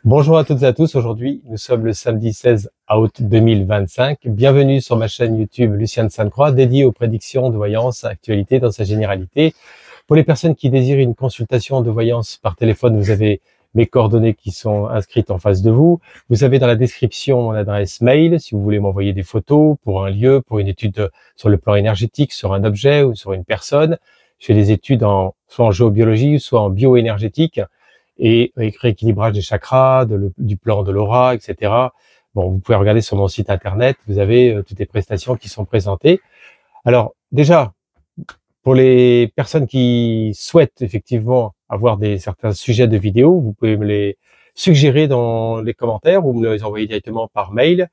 Bonjour à toutes et à tous. Aujourd'hui, nous sommes le samedi 16 août 2025. Bienvenue sur ma chaîne YouTube Lucien Sainte-Croix, dédiée aux prédictions de voyance, actualité dans sa généralité. Pour les personnes qui désirent une consultation de voyance par téléphone, vous avez mes coordonnées qui sont inscrites en face de vous. Vous avez dans la description mon adresse mail si vous voulez m'envoyer des photos pour un lieu, pour une étude sur le plan énergétique, sur un objet ou sur une personne. Je fais des études soit en géobiologie, soit en bioénergétique et rééquilibrage des chakras, du plan de l'aura, etc. Bon, vous pouvez regarder sur mon site internet, vous avez toutes les prestations qui sont présentées. Alors déjà, pour les personnes qui souhaitent effectivement avoir certains sujets de vidéo, vous pouvez me les suggérer dans les commentaires ou me les envoyer directement par mail.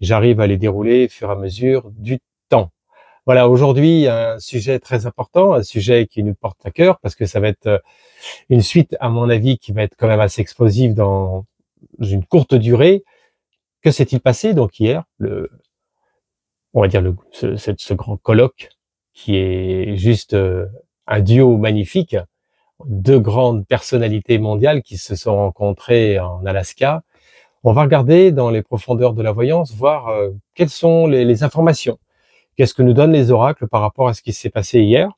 J'arrive à les dérouler au fur et à mesure du temps. Voilà, aujourd'hui, un sujet très important, un sujet qui nous porte à cœur parce que ça va être une suite, à mon avis, qui va être quand même assez explosive dans une courte durée. Que s'est-il passé donc hier, on va dire ce grand colloque qui est juste un duo magnifique, deux grandes personnalités mondiales qui se sont rencontrées en Alaska. On va regarder dans les profondeurs de la voyance, voir quelles sont les informations. Qu'est-ce que nous donnent les oracles par rapport à ce qui s'est passé hier?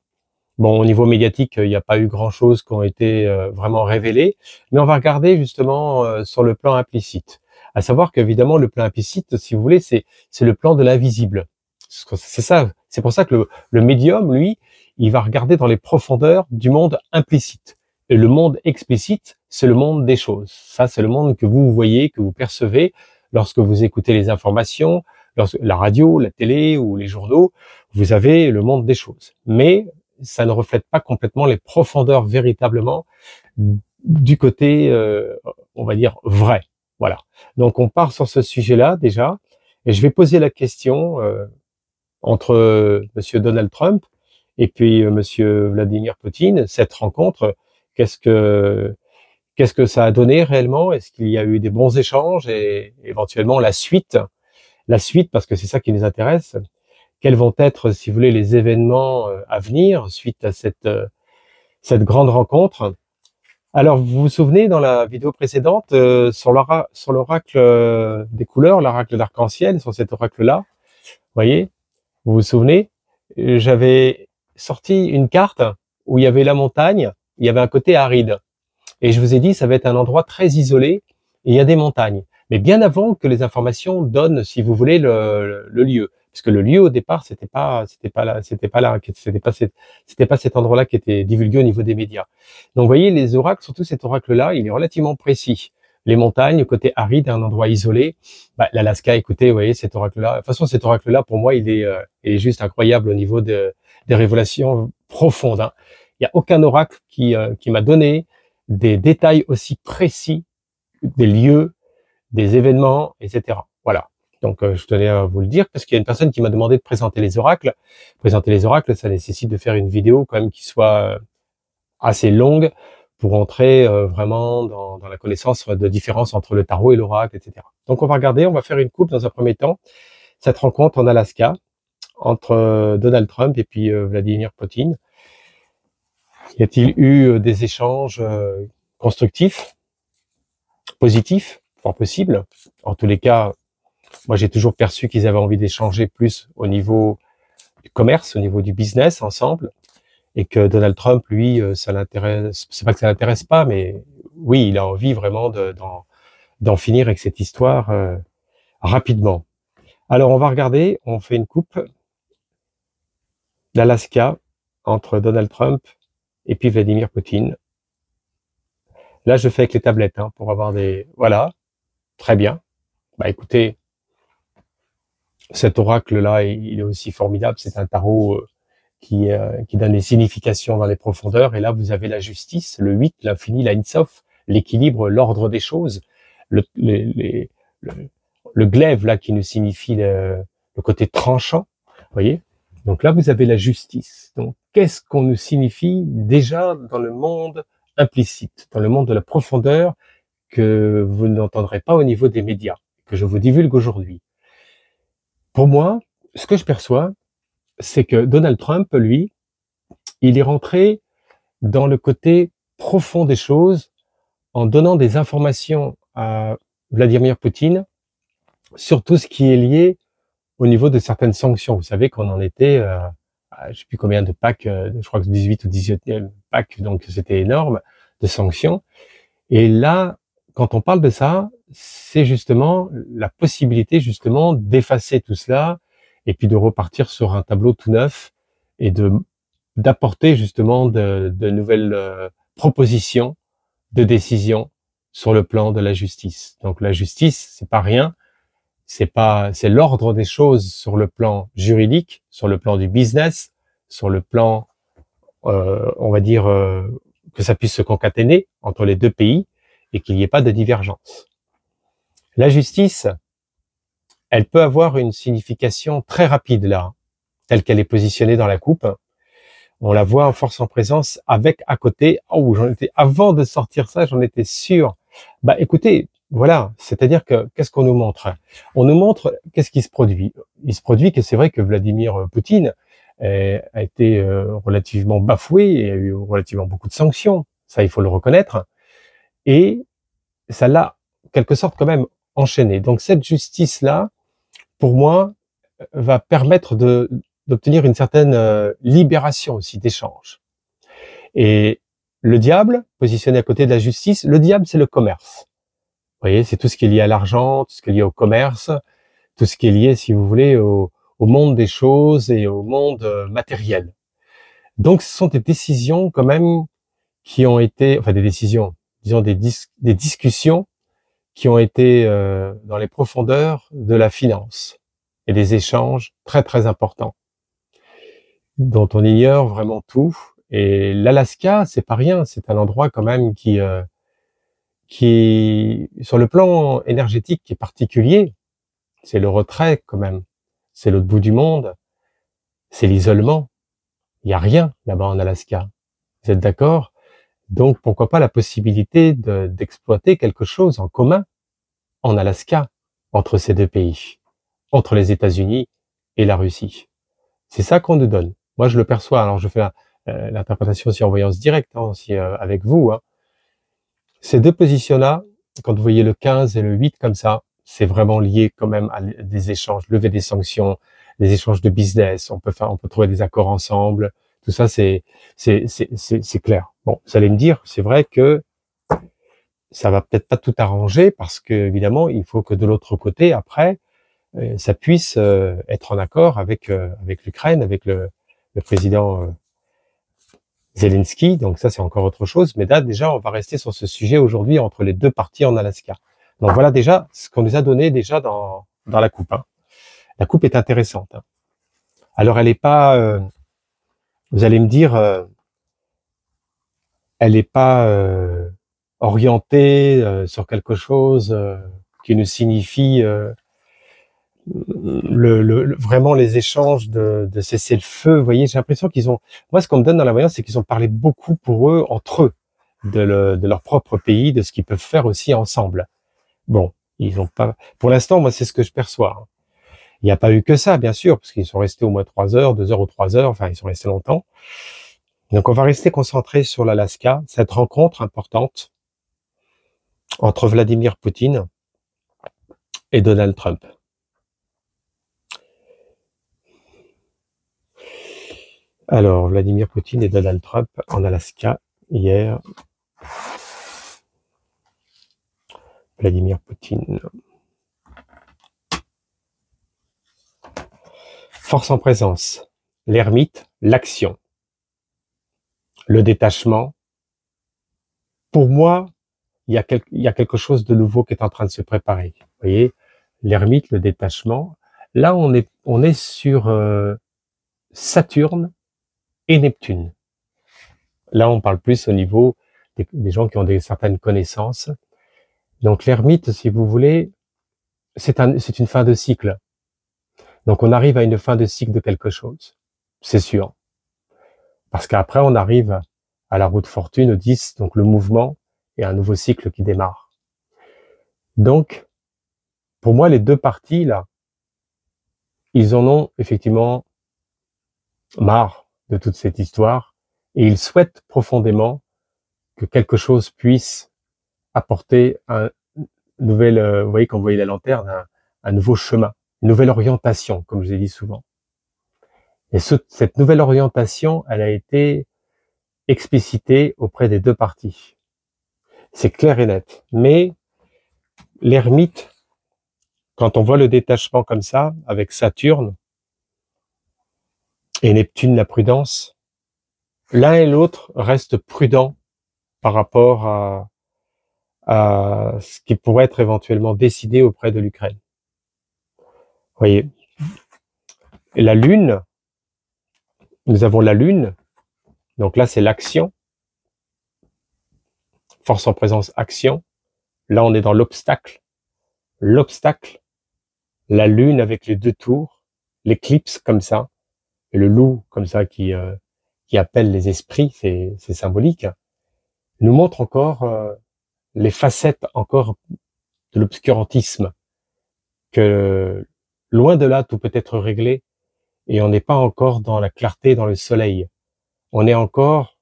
Bon, au niveau médiatique, il n'y a pas eu grand-chose qui ont été vraiment révélées, mais on va regarder justement sur le plan implicite. À savoir qu'évidemment, le plan implicite, si vous voulez, c'est le plan de l'invisible. C'est ça. C'est pour ça que le médium, lui, il va regarder dans les profondeurs du monde implicite. Et le monde explicite, c'est le monde des choses. Ça, c'est le monde que vous voyez, que vous percevez lorsque vous écoutez les informations, la radio, la télé ou les journaux. Vous avez le monde des choses. Mais ça ne reflète pas complètement les profondeurs véritablement du côté, on va dire, vrai. Voilà. Donc, on part sur ce sujet-là déjà, et je vais poser la question entre Monsieur Donald Trump et puis Monsieur Vladimir Poutine. Cette rencontre, qu'est-ce que ça a donné réellement? Est-ce qu'il y a eu des bons échanges et éventuellement la suite, parce que c'est ça qui nous intéresse. Quels vont être, si vous voulez, les événements à venir suite à cette grande rencontre? Alors, vous vous souvenez, dans la vidéo précédente, sur l'oracle des couleurs, l'oracle d'arc-en-ciel, sur cet oracle-là, voyez, vous vous souvenez, j'avais sorti une carte où il y avait la montagne, il y avait un côté aride. Et je vous ai dit, ça va être un endroit très isolé, et il y a des montagnes. Mais bien avant que les informations donnent, si vous voulez, le lieu. Parce que le lieu, au départ, c'était pas cet endroit-là qui était divulgué au niveau des médias. Donc, vous voyez, les oracles, surtout cet oracle-là, il est relativement précis. Les montagnes, côté aride, un endroit isolé. L'Alaska, écoutez, vous voyez, cet oracle-là. De toute façon, cet oracle-là, pour moi, il est juste incroyable au niveau des révélations profondes, hein. Il n'y a aucun oracle qui m'a donné des détails aussi précis des lieux, des événements, etc. Voilà. Donc, je tenais à vous le dire parce qu'il y a une personne qui m'a demandé de présenter les oracles. Présenter les oracles, ça nécessite de faire une vidéo quand même qui soit assez longue pour entrer vraiment dans la connaissance de différence entre le tarot et l'oracle, etc. Donc, on va regarder, on va faire une coupe dans un premier temps. Cette rencontre en Alaska entre Donald Trump et puis Vladimir Poutine. Y a-t-il eu des échanges constructifs, positifs, fort possible? En tous les cas, moi j'ai toujours perçu qu'ils avaient envie d'échanger plus au niveau du commerce, au niveau du business ensemble, et que Donald Trump, lui, ça l'intéresse. C'est pas que ça l'intéresse pas, mais oui, il a envie vraiment d'en finir avec cette histoire rapidement. Alors on va regarder, on fait une coupe d'Alaska entre Donald Trump et puis Vladimir Poutine. Là, je fais avec les tablettes pour avoir des... Voilà, très bien. Écoutez, cet oracle-là, il est aussi formidable. C'est un tarot qui donne les significations dans les profondeurs. Et là, vous avez la justice, le 8, l'infini, la Insof, l'équilibre, l'ordre des choses, le glaive là qui nous signifie le côté tranchant. Voyez. Donc là, vous avez la justice. Donc, qu'est-ce qu'on nous signifie déjà dans le monde implicite, dans le monde de la profondeur que vous n'entendrez pas au niveau des médias, que je vous divulgue aujourd'hui? Pour moi, ce que je perçois, c'est que Donald Trump, lui, il est rentré dans le côté profond des choses en donnant des informations à Vladimir Poutine sur tout ce qui est lié au niveau de certaines sanctions. Vous savez qu'on en était à je sais plus combien de packs, je crois que 18 ou 18e pack, donc c'était énorme, de sanctions. Et là, quand on parle de ça, c'est justement la possibilité justement d'effacer tout cela et puis de repartir sur un tableau tout neuf et d'apporter justement de nouvelles propositions de décisions sur le plan de la justice. Donc la justice, c'est pas rien, c'est l'ordre des choses sur le plan juridique, sur le plan du business, sur le plan, on va dire, que ça puisse se concaténer entre les deux pays et qu'il n'y ait pas de divergence. La justice, elle peut avoir une signification très rapide là, telle qu'elle est positionnée dans la coupe. On la voit en force en présence avec à côté. Oh, j'en étais avant de sortir ça, j'en étais sûr. Bah, écoutez, voilà, c'est-à-dire que qu'est-ce qu'on nous montre? On nous montre qu'est-ce qui se produit. Il se produit que c'est vrai que Vladimir Poutine a été relativement bafoué, il y a eu relativement beaucoup de sanctions, ça il faut le reconnaître, et ça l'a en quelque sorte quand même enchaîné. Donc cette justice-là, pour moi, va permettre d'obtenir une certaine libération aussi d'échanges. Et le diable, positionné à côté de la justice, le diable c'est le commerce. Vous voyez, c'est tout ce qui est lié à l'argent, tout ce qui est lié au commerce, tout ce qui est lié, si vous voulez, au monde des choses et au monde matériel. Donc ce sont des décisions quand même qui ont été, enfin des décisions, disons des discussions qui ont été dans les profondeurs de la finance et des échanges très très importants dont on ignore vraiment tout. Et l'Alaska, c'est pas rien, c'est un endroit quand même qui sur le plan énergétique qui est particulier. C'est le retrait quand même, c'est l'autre bout du monde, c'est l'isolement. Il y a rien là-bas en Alaska. Vous êtes d'accord? Donc pourquoi pas la possibilité d'exploiter quelque chose en commun en Alaska entre ces deux pays, entre les États-Unis et la Russie. C'est ça qu'on nous donne. Moi, je le perçois. Alors, je fais l'interprétation aussi en voyance directe, hein, aussi avec vous. Hein. Ces deux positions-là, quand vous voyez le 15 et le 8 comme ça, c'est vraiment lié quand même à des échanges, lever des sanctions, des échanges de business. On peut trouver des accords ensemble. Tout ça, c'est clair. Bon, vous allez me dire, c'est vrai que ça va peut-être pas tout arranger parce que évidemment, il faut que de l'autre côté, après, ça puisse être en accord avec l'Ukraine, avec le président Zelensky. Donc ça, c'est encore autre chose. Mais là, déjà, on va rester sur ce sujet aujourd'hui entre les deux parties en Alaska. Donc voilà déjà ce qu'on nous a donné déjà dans la coupe. Hein. La coupe est intéressante. Hein. Alors elle n'est pas, vous allez me dire, elle n'est pas orientée sur quelque chose qui nous signifie vraiment les échanges de cesser le feu. Vous voyez, j'ai l'impression qu'ils ont, moi ce qu'on me donne dans la voyance, c'est qu'ils ont parlé beaucoup pour eux, entre eux, de leur propre pays, de ce qu'ils peuvent faire aussi ensemble. Bon, ils ont pas, pour l'instant, moi c'est ce que je perçois. Hein. Il n'y a pas eu que ça, bien sûr, parce qu'ils sont restés au moins 3 heures, 2 heures ou 3 heures, enfin ils sont restés longtemps. Donc on va rester concentré sur l'Alaska, cette rencontre importante entre Vladimir Poutine et Donald Trump. Alors, Vladimir Poutine et Donald Trump en Alaska hier. Vladimir Poutine. Force en présence. L'ermite, l'action. Le détachement. Pour moi, il y a quelque chose de nouveau qui est en train de se préparer. Vous voyez, l'ermite, le détachement. Là, on est sur Saturne et Neptune. Là, on parle plus au niveau des gens qui ont certaines connaissances. Donc, l'ermite, si vous voulez, c'est une fin de cycle. Donc, on arrive à une fin de cycle de quelque chose. C'est sûr. Parce qu'après, on arrive à la roue de fortune, au 10, donc le mouvement et un nouveau cycle qui démarre. Donc, pour moi, les deux parties, là, ils en ont effectivement marre de toute cette histoire et ils souhaitent profondément que quelque chose puisse apporter vous voyez quand vous voyez la lanterne, un nouveau chemin, une nouvelle orientation, comme je l'ai dit souvent. Et cette nouvelle orientation, elle a été explicitée auprès des deux parties. C'est clair et net. Mais l'ermite, quand on voit le détachement comme ça, avec Saturne et Neptune, la prudence, l'un et l'autre restent prudents par rapport à ce qui pourrait être éventuellement décidé auprès de l'Ukraine. Vous voyez, et la Lune, nous avons la Lune, donc là c'est l'action, force en présence, action. Là on est dans l'obstacle, la Lune avec les deux tours, l'éclipse comme ça, et le loup comme ça qui appelle les esprits, c'est symbolique, nous montre encore les facettes encore de l'obscurantisme, que loin de là tout peut être réglé, et on n'est pas encore dans la clarté, dans le soleil. On est encore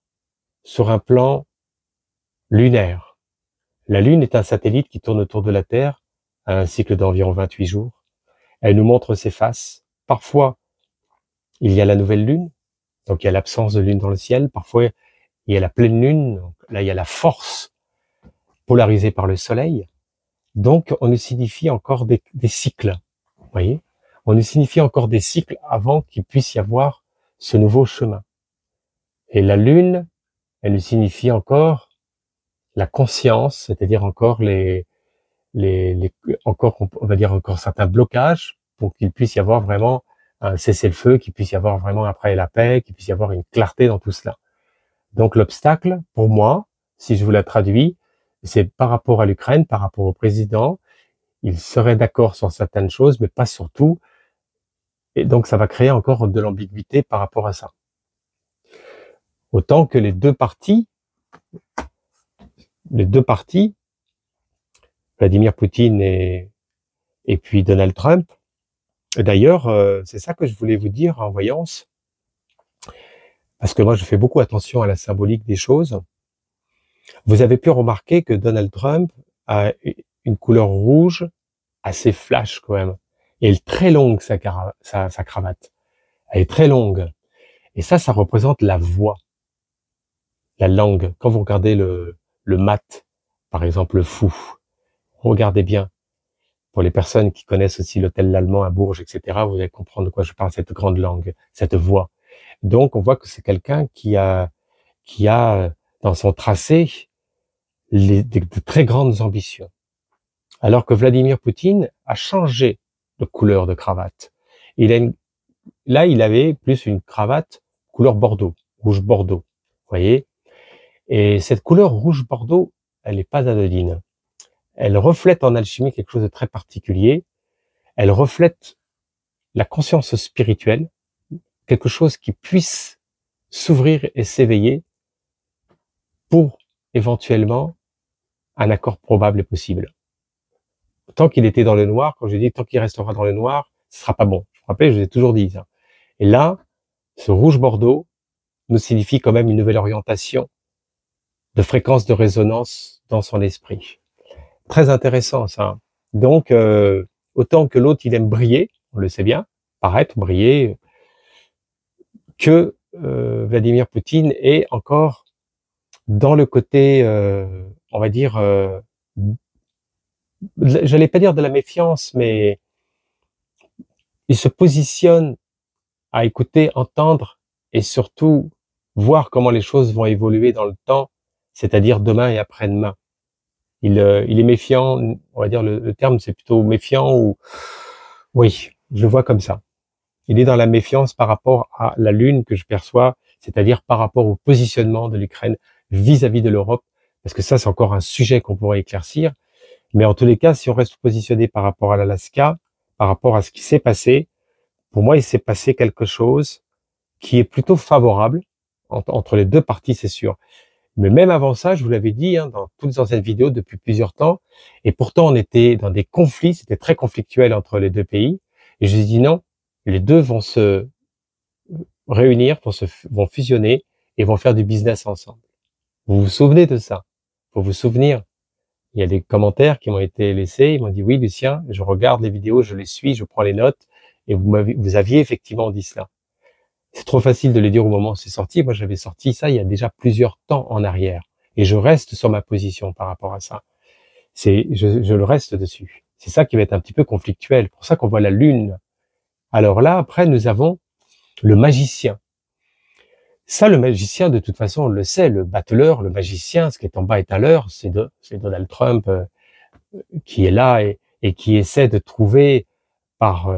sur un plan lunaire. La Lune est un satellite qui tourne autour de la Terre à un cycle d'environ 28 jours. Elle nous montre ses faces. Parfois, il y a la nouvelle Lune, donc il y a l'absence de Lune dans le ciel. Parfois, il y a la pleine Lune, donc là il y a la force polarisée par le Soleil. Donc, on nous signifie encore des cycles. Vous voyez, on nous signifie encore des cycles avant qu'il puisse y avoir ce nouveau chemin. Et la Lune, elle nous signifie encore la conscience, c'est-à-dire encore encore, on va dire encore certains blocages pour qu'il puisse y avoir vraiment un cessez-le-feu, qu'il puisse y avoir vraiment après la paix, qu'il puisse y avoir une clarté dans tout cela. Donc l'obstacle, pour moi, si je vous la traduis, c'est par rapport à l'Ukraine, par rapport au président. Il serait d'accord sur certaines choses, mais pas sur tout. Et donc ça va créer encore de l'ambiguïté par rapport à ça. Autant que les deux parties, Vladimir Poutine et puis Donald Trump. D'ailleurs, c'est ça que je voulais vous dire en voyance, parce que moi je fais beaucoup attention à la symbolique des choses. Vous avez pu remarquer que Donald Trump a une couleur rouge assez flash quand même. Et elle est très longue, sa cravate. Elle est très longue. Et ça représente la voix, la langue. Quand vous regardez le mat, par exemple le fou, regardez bien. Pour les personnes qui connaissent aussi l'hôtel L'Allemand à Bourges, etc., vous allez comprendre de quoi je parle, cette grande langue, cette voix. Donc, on voit que c'est quelqu'un qui a dans son tracé de très grandes ambitions. Alors que Vladimir Poutine a changé de couleur de cravate. Là, il avait plus une cravate couleur bordeaux, rouge bordeaux. Vous voyez? Et cette couleur rouge bordeaux, elle n'est pas anodine. Elle reflète en alchimie quelque chose de très particulier. Elle reflète la conscience spirituelle, quelque chose qui puisse s'ouvrir et s'éveiller pour éventuellement un accord probable et possible. Tant qu'il était dans le noir, quand je dis tant qu'il restera dans le noir, ce sera pas bon. Je vous rappelle, je vous ai toujours dit ça. Et là, ce rouge bordeaux nous signifie quand même une nouvelle orientation de fréquence de résonance dans son esprit. Très intéressant ça. Donc, autant que l'autre, il aime briller, on le sait bien, paraître, briller, que Vladimir Poutine est encore dans le côté, on va dire, j'allais pas dire de la méfiance, mais il se positionne à écouter, entendre et surtout voir comment les choses vont évoluer dans le temps, c'est-à-dire demain et après-demain. Il est méfiant, on va dire le terme c'est plutôt méfiant ou oui, je le vois comme ça. Il est dans la méfiance par rapport à la Lune que je perçois, c'est-à-dire par rapport au positionnement de l'Ukraine vis-à-vis de l'Europe, parce que ça c'est encore un sujet qu'on pourrait éclaircir. Mais en tous les cas, si on reste positionné par rapport à l'Alaska, par rapport à ce qui s'est passé, pour moi il s'est passé quelque chose qui est plutôt favorable entre les deux parties, c'est sûr. Mais même avant ça, je vous l'avais dit dans toutes les anciennes vidéos depuis plusieurs temps, et pourtant on était dans des conflits, c'était très conflictuel entre les deux pays, et je me suis dit non, les deux vont se réunir, vont fusionner et vont faire du business ensemble. Vous vous souvenez de ça? Faut vous souvenir Il y a des commentaires qui m'ont été laissés. Ils m'ont dit, oui, Lucien, je regarde les vidéos, je les suis, je prends les notes, et vous aviez effectivement dit cela. C'est trop facile de le dire au moment où c'est sorti. Moi, j'avais sorti ça il y a déjà plusieurs temps en arrière. Et je reste sur ma position par rapport à ça. Je le reste dessus. C'est ça qui va être un petit peu conflictuel. Pour ça qu'on voit la lune. Alors là, après, nous avons le magicien. Ça, le magicien, de toute façon, on le sait, le battleur, le magicien, ce qui est en bas est à l'heure, c'est Donald Trump qui est là et qui essaie de trouver par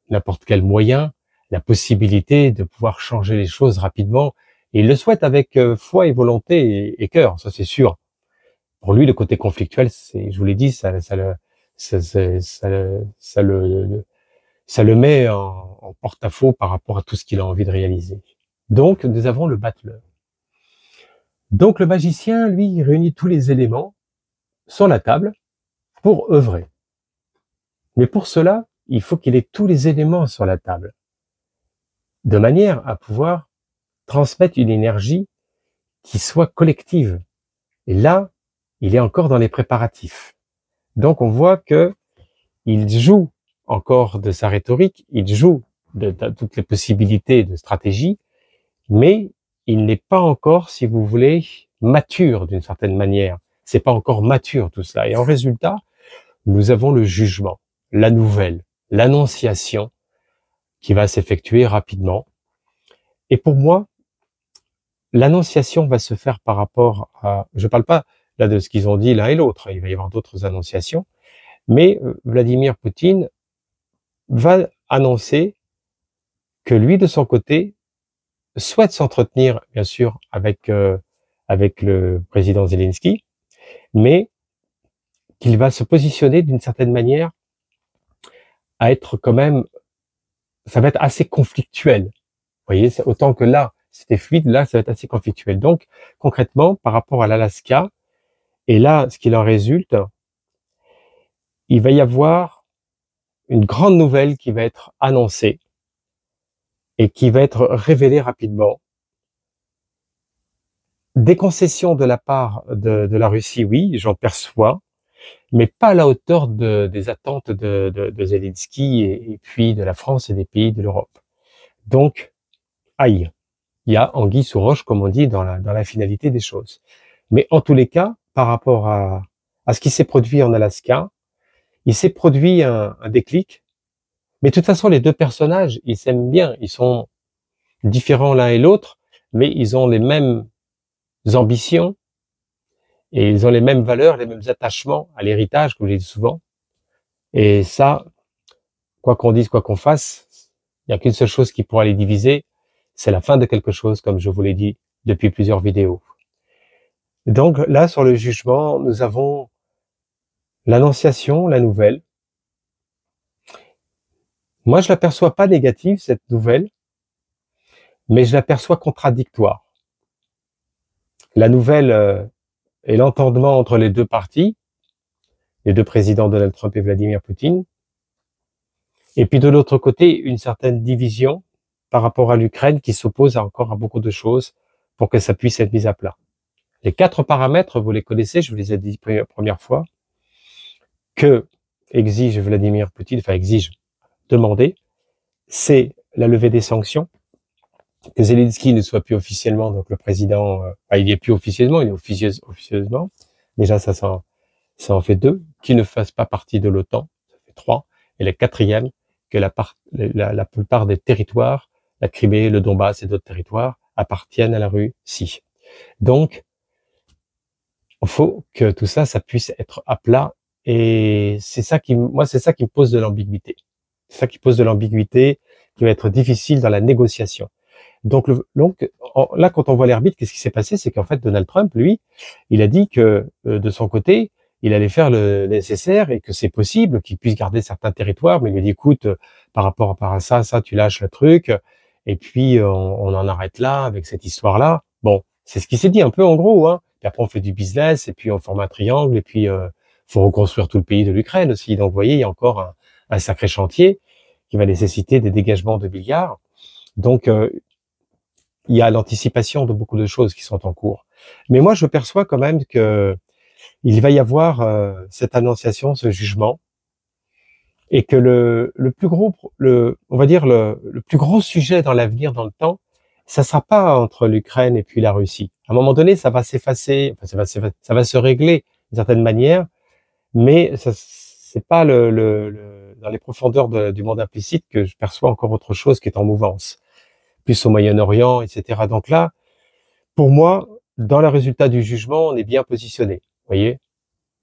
n'importe quel moyen la possibilité de pouvoir changer les choses rapidement. Et il le souhaite avec foi et volonté et cœur, ça c'est sûr. Pour lui, le côté conflictuel, je vous l'ai dit, ça le met en porte-à-faux par rapport à tout ce qu'il a envie de réaliser. Donc, nous avons le battleur. Donc, le magicien, lui, il réunit tous les éléments sur la table pour œuvrer. Mais pour cela, il faut qu'il ait tous les éléments sur la table, de manière à pouvoir transmettre une énergie qui soit collective. Et là, il est encore dans les préparatifs. Donc, on voit que il joue encore de sa rhétorique, il joue de toutes les possibilités de stratégie, mais il n'est pas encore, si vous voulez, mature d'une certaine manière. C'est pas encore mature tout cela. Et en résultat, nous avons le jugement, la nouvelle, l'annonciation qui va s'effectuer rapidement. Et pour moi, l'annonciation va se faire par rapport à, je parle pas là de ce qu'ils ont dit l'un et l'autre, il va y avoir d'autres annonciations, mais Vladimir Poutine va annoncer que lui, de son côté, souhaite s'entretenir, bien sûr, avec le président Zelensky, mais qu'il va se positionner d'une certaine manière à être quand même, ça va être assez conflictuel. Vous voyez, autant que là, c'était fluide, là, ça va être assez conflictuel. Donc, concrètement, par rapport à l'Alaska, et là, ce qu'il en résulte, il va y avoir une grande nouvelle qui va être annoncée et qui va être révélée rapidement. Des concessions de la part de la Russie, oui, j'en perçois, mais pas à la hauteur des attentes de Zelensky et puis de la France et des pays de l'Europe. Donc, aïe, il y a anguille sous roche, comme on dit, dans la finalité des choses. Mais en tous les cas, par rapport à ce qui s'est produit en Alaska, il s'est produit un déclic. Mais de toute façon, les deux personnages, ils s'aiment bien, ils sont différents l'un et l'autre, mais ils ont les mêmes ambitions et ils ont les mêmes valeurs, les mêmes attachements à l'héritage, comme je dis souvent. Et ça, quoi qu'on dise, quoi qu'on fasse, il n'y a qu'une seule chose qui pourra les diviser, c'est la fin de quelque chose, comme je vous l'ai dit depuis plusieurs vidéos. Donc là, sur le jugement, nous avons l'annonciation, la nouvelle. Moi, je l'aperçois pas négative, cette nouvelle, mais je l'aperçois contradictoire. La nouvelle est l'entendement entre les deux parties, les deux présidents Donald Trump et Vladimir Poutine, et puis de l'autre côté, une certaine division par rapport à l'Ukraine qui s'oppose encore à beaucoup de choses pour que ça puisse être mis à plat. Les 4 paramètres, vous les connaissez, je vous les ai dit la première fois, que exige Vladimir Poutine, enfin exige, demander, c'est la levée des sanctions, que Zelensky ne soit plus officiellement, donc le président, il n'y est plus officiellement, il est officieusement, déjà ça en fait 2, qu'il ne fasse pas partie de l'OTAN, ça fait 3, et le 4e, que la plupart des territoires, la Crimée, le Donbass et d'autres territoires, appartiennent à la Russie. Donc, il faut que tout ça, ça puisse être à plat, et c'est ça qui me pose de l'ambiguïté. C'est ça qui pose de l'ambiguïté, qui va être difficile dans la négociation. Donc là, quand on voit l'arbitre, qu'est-ce qui s'est passé? C'est qu'en fait, Donald Trump, lui, il a dit que de son côté, il allait faire le nécessaire et que c'est possible qu'il puisse garder certains territoires, mais il lui dit, écoute, par rapport à ça, tu lâches le truc, et puis on en arrête là avec cette histoire-là. Bon, c'est ce qui s'est dit un peu en gros, hein. Puis après, on fait du business, et puis on forme un triangle, et puis faut reconstruire tout le pays de l'Ukraine aussi. Donc, vous voyez, il y a encore un sacré chantier qui va nécessiter des dégagements de milliards. Donc, il y a l'anticipation de beaucoup de choses qui sont en cours. Mais moi, je perçois quand même que il va y avoir cette annonciation, ce jugement, et que le plus gros, on va dire le plus gros sujet dans l'avenir, dans le temps, ça sera pas entre l'Ukraine et puis la Russie. À un moment donné, ça va s'effacer, enfin, ça va se régler d'une certaine manière, mais ça, c'est pas dans les profondeurs du monde implicite que je perçois encore autre chose qui est en mouvance, plus au Moyen-Orient, etc. Donc là, pour moi, dans le résultat du jugement, on est bien positionné. Vous voyez,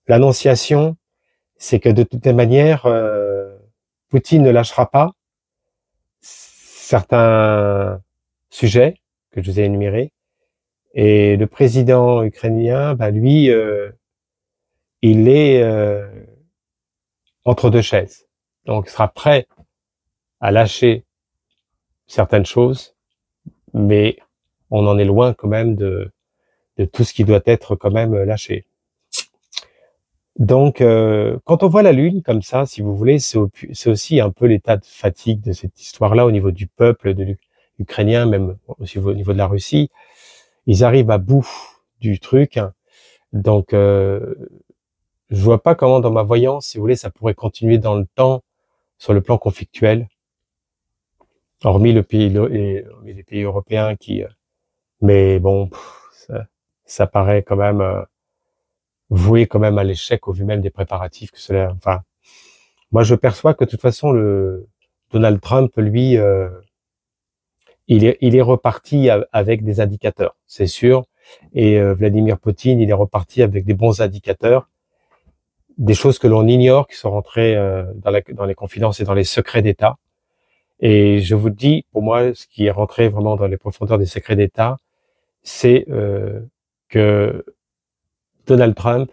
l'annonciation, c'est que de toutes les manières, Poutine ne lâchera pas certains sujets que je vous ai énumérés, et le président ukrainien, bah lui, il est entre deux chaises. Donc, il sera prêt à lâcher certaines choses, mais on en est loin quand même de tout ce qui doit être quand même lâché. Donc, quand on voit la Lune comme ça, si vous voulez, c'est aussi un peu l'état de fatigue de cette histoire-là au niveau du peuple ukrainien, même aussi au niveau de la Russie. Ils arrivent à bout du truc. Hein. Donc, je vois pas comment dans ma voyance, si vous voulez, ça pourrait continuer dans le temps sur le plan conflictuel, hormis les pays européens qui... mais bon, ça paraît quand même voué quand même à l'échec au vu même des préparatifs que cela... Enfin, moi je perçois que de toute façon, Donald Trump, lui, il est reparti avec des indicateurs, c'est sûr, et Vladimir Poutine, il est reparti avec des bons indicateurs, des choses que l'on ignore, qui sont rentrées dans les confidences et dans les secrets d'État. Et je vous dis, pour moi, ce qui est rentré vraiment dans les profondeurs des secrets d'État, c'est que Donald Trump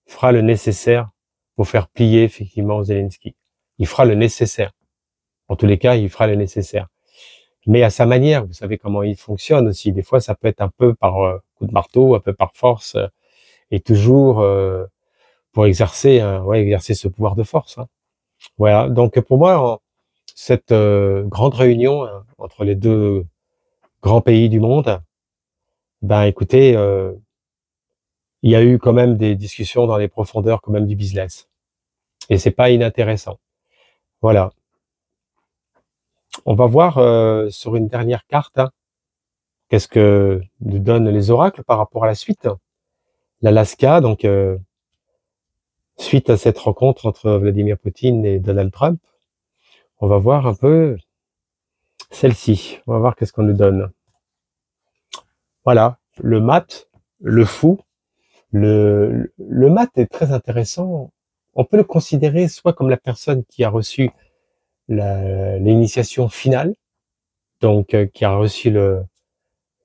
fera le nécessaire pour faire plier effectivement Zelensky. Il fera le nécessaire. En tous les cas, il fera le nécessaire. Mais à sa manière, vous savez comment il fonctionne aussi. Des fois, ça peut être un peu par coup de marteau, un peu par force, et toujours pour exercer ce pouvoir de force. Hein. Voilà. Donc pour moi, cette grande réunion hein, entre les deux grands pays du monde, ben écoutez, il y a eu quand même des discussions dans les profondeurs quand même du business. Et c'est pas inintéressant. Voilà. On va voir sur une dernière carte, hein, qu'est-ce que nous donnent les oracles par rapport à la suite. L'Alaska, donc suite à cette rencontre entre Vladimir Poutine et Donald Trump, on va voir un peu celle-ci. On va voir qu'est-ce qu'on nous donne. Voilà, le mat, le fou. Le mat est très intéressant. On peut le considérer soit comme la personne qui a reçu l'initiation finale, donc qui a reçu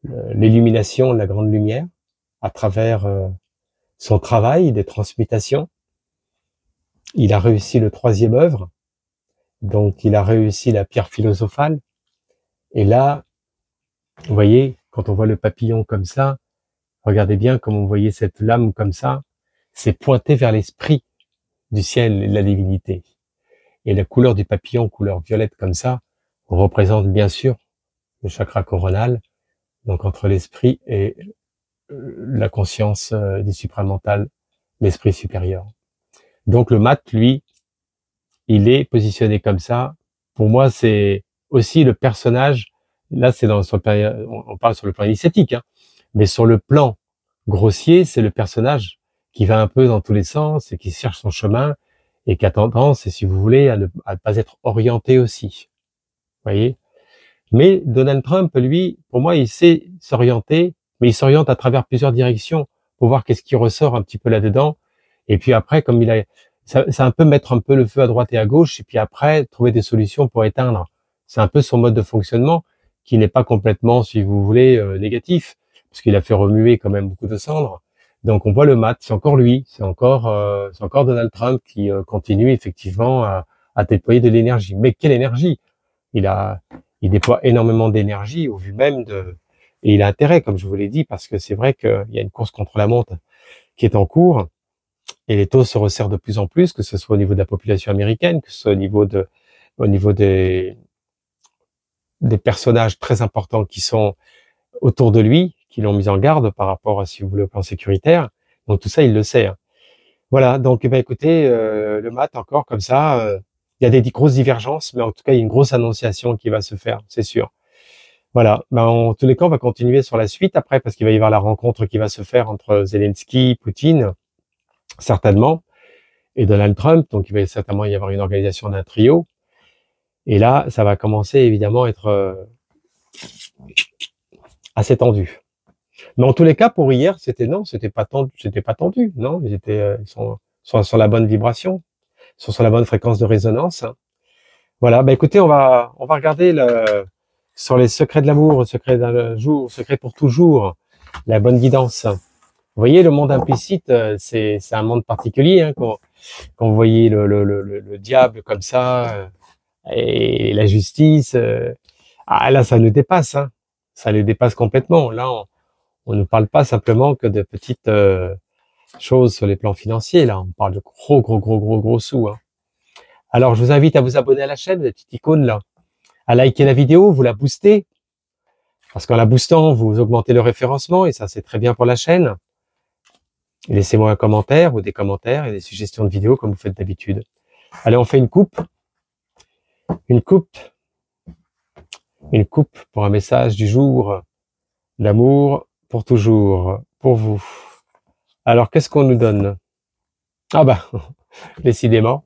l'illumination, la grande lumière, à travers son travail des transmutations. Il a réussi le troisième œuvre, donc il a réussi la pierre philosophale. Et là, vous voyez, quand on voit le papillon comme ça, regardez bien comme on voyait cette lame comme ça, c'est pointé vers l'esprit du ciel et de la divinité. Et la couleur du papillon, couleur violette comme ça, représente bien sûr le chakra coronal, donc entre l'esprit et la conscience du supramental, l'esprit supérieur. Donc le mat, lui, il est positionné comme ça. Pour moi, c'est aussi le personnage, là c'est on parle sur le plan initiatique, hein, mais sur le plan grossier, c'est le personnage qui va un peu dans tous les sens et qui cherche son chemin et qui a tendance, et si vous voulez, à ne pas être orienté aussi. Vous voyez? Mais Donald Trump, lui, pour moi, il sait s'orienter, mais il s'oriente à travers plusieurs directions pour voir qu'est-ce qui ressort un petit peu là-dedans. Et puis après, comme c'est un peu mettre un peu le feu à droite et à gauche, et puis après, trouver des solutions pour éteindre. C'est un peu son mode de fonctionnement qui n'est pas complètement, si vous voulez, négatif, parce qu'il a fait remuer quand même beaucoup de cendres. Donc on voit le mat, c'est encore lui, c'est encore Donald Trump qui continue effectivement à déployer de l'énergie. Mais quelle énergie! Il déploie énormément d'énergie au vu même et il a intérêt, comme je vous l'ai dit, parce que c'est vrai qu'il y a une course contre la montre qui est en cours et les taux se resserrent de plus en plus, que ce soit au niveau de la population américaine, que ce soit au niveau des personnages très importants qui sont autour de lui, qui l'ont mis en garde par rapport à, si vous voulez, au plan sécuritaire. Donc tout ça, il le sait. Hein. Voilà, donc eh ben, écoutez, le mat encore comme ça, il y a des grosses divergences, mais en tout cas, il y a une grosse annonciation qui va se faire, c'est sûr. Voilà, ben, en tous les cas, on va continuer sur la suite après, parce qu'il va y avoir la rencontre qui va se faire entre Zelensky, Poutine, certainement, et Donald Trump, donc il va certainement y avoir une organisation d'un trio. Et là, ça va commencer évidemment à être assez tendu. Mais en tous les cas, pour hier, c'était pas tendu, non, ils sont sur la bonne vibration, ils sont sur la bonne fréquence de résonance. Voilà, bah écoutez, on va regarder sur les secrets de l'amour, secrets d'un jour, secrets pour toujours, la bonne guidance. Vous voyez, le monde implicite, c'est un monde particulier. Hein, quand vous voyez le diable comme ça et la justice, ah là, ça nous dépasse. Hein, ça les dépasse complètement. Là, on ne parle pas simplement que de petites choses sur les plans financiers. Là, on parle de gros sous. Hein. Alors, je vous invite à vous abonner à la chaîne, la petite icône là, à liker la vidéo, vous la boostez, parce qu'en la boostant, vous augmentez le référencement et ça, c'est très bien pour la chaîne. Laissez-moi un commentaire ou des commentaires et des suggestions de vidéos comme vous faites d'habitude. Allez, on fait une coupe pour un message du jour, l'amour pour toujours, pour vous. Alors, qu'est-ce qu'on nous donne? Ah bah, décidément,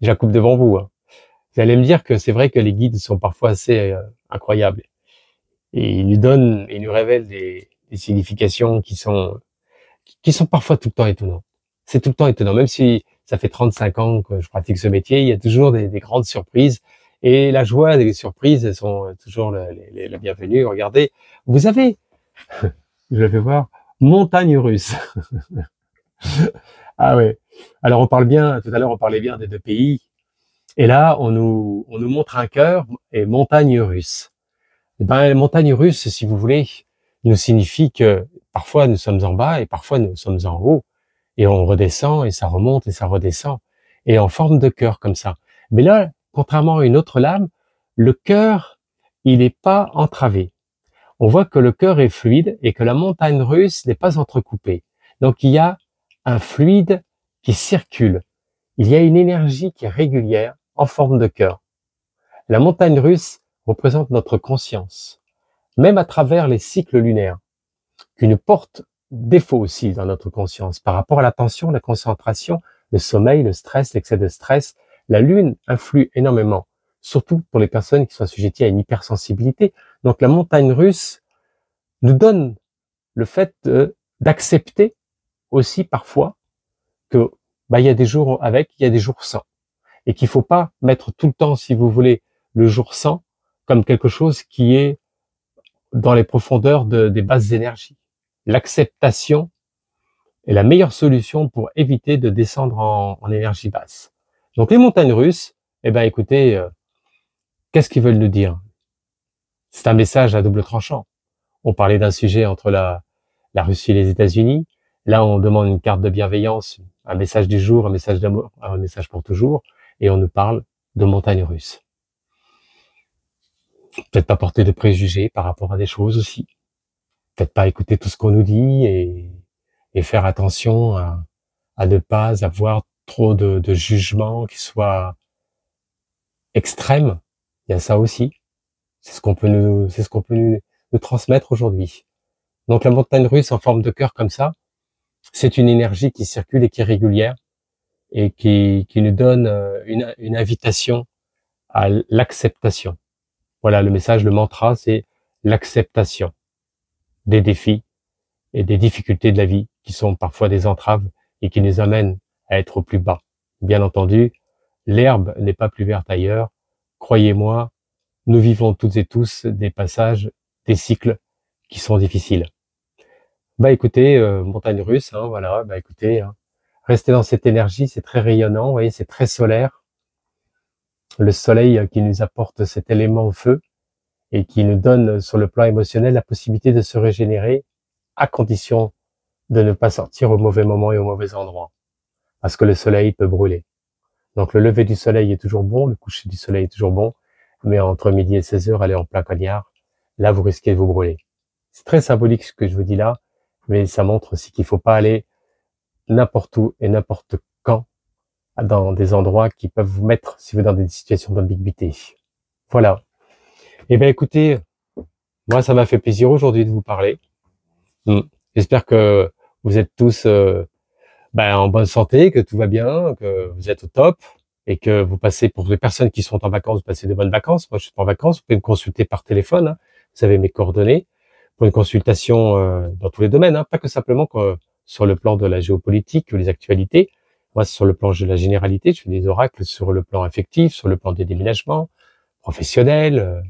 j'ai la coupe devant vous. Hein. Vous allez me dire que c'est vrai que les guides sont parfois assez incroyables. Et ils nous révèlent des significations qui sont parfois tout le temps étonnants. C'est tout le temps étonnant. Même si ça fait 35 ans que je pratique ce métier, il y a toujours des grandes surprises. Et la joie des surprises, elles sont toujours la bienvenue. Regardez, vous avez, je vais voir, montagne russe. Ah ouais. Alors on parle bien, tout à l'heure on parlait bien des deux pays. Et là, on nous montre un cœur et montagne russe. Eh ben, montagne russe, si vous voulez, nous signifie que parfois nous sommes en bas et parfois nous sommes en haut. Et on redescend et ça remonte et ça redescend. Et en forme de cœur comme ça. Mais là, contrairement à une autre lame, le cœur, il n'est pas entravé. On voit que le cœur est fluide et que la montagne russe n'est pas entrecoupée. Donc il y a un fluide qui circule. Il y a une énergie qui est régulière en forme de cœur. La montagne russe représente notre conscience, même à travers les cycles lunaires, qui nous portent défaut aussi dans notre conscience par rapport à l'attention, la concentration, le sommeil, le stress, l'excès de stress. La lune influe énormément, surtout pour les personnes qui sont assujetties à une hypersensibilité. Donc la montagne russe nous donne le fait d'accepter aussi parfois que il y a des jours avec, il y a des jours sans. Et qu'il faut pas mettre tout le temps, si vous voulez, le jour sans comme quelque chose qui est dans les profondeurs des basses énergies. L'acceptation est la meilleure solution pour éviter de descendre en énergie basse. Donc les montagnes russes, eh ben écoutez, qu'est-ce qu'ils veulent nous dire? C'est un message à double tranchant. On parlait d'un sujet entre la Russie et les États-Unis. Là, on demande une carte de bienveillance, un message du jour, un message d'amour, un message pour toujours, et on nous parle de montagnes russes. Peut-être pas porter de préjugés par rapport à des choses aussi. Peut-être pas écouter tout ce qu'on nous dit et faire attention à ne pas avoir trop de jugements qui soient extrêmes. Il y a ça aussi. C'est ce qu'on peut nous transmettre aujourd'hui. Donc la montagne russe en forme de cœur comme ça, c'est une énergie qui circule et qui est régulière et qui nous donne une invitation à l'acceptation. Voilà, le message, le mantra, c'est l'acceptation des défis et des difficultés de la vie qui sont parfois des entraves et qui nous amènent à être au plus bas. Bien entendu, l'herbe n'est pas plus verte ailleurs. Croyez-moi, nous vivons toutes et tous des passages, des cycles qui sont difficiles. Bah écoutez, montagne russe, hein, voilà, bah écoutez, hein, restez dans cette énergie, c'est très rayonnant, vous voyez, c'est très solaire. Le soleil qui nous apporte cet élément feu et qui nous donne sur le plan émotionnel la possibilité de se régénérer à condition de ne pas sortir au mauvais moment et au mauvais endroit. Parce que le soleil peut brûler. Donc le lever du soleil est toujours bon, le coucher du soleil est toujours bon, mais entre midi et 16 heures, aller en plein cagnard, là vous risquez de vous brûler. C'est très symbolique ce que je vous dis là, mais ça montre aussi qu'il faut pas aller n'importe où et n'importe quand dans des endroits qui peuvent vous mettre, si vous êtes dans des situations d'ambiguïté. Voilà. Eh bien, écoutez, moi, ça m'a fait plaisir aujourd'hui de vous parler. J'espère que vous êtes tous en bonne santé, que tout va bien, que vous êtes au top et que vous passez, pour les personnes qui sont en vacances, vous passez de bonnes vacances. Moi, je suis pas en vacances. Vous pouvez me consulter par téléphone. Vous avez mes coordonnées pour une consultation dans tous les domaines, pas que simplement sur le plan de la géopolitique ou les actualités. Moi, sur le plan de la généralité, je fais des oracles sur le plan affectif, sur le plan des déménagements, professionnels,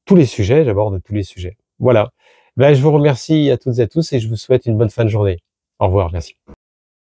tous les sujets, j'aborde tous les sujets. Voilà. Je vous remercie à toutes et à tous et je vous souhaite une bonne fin de journée. Au revoir, merci.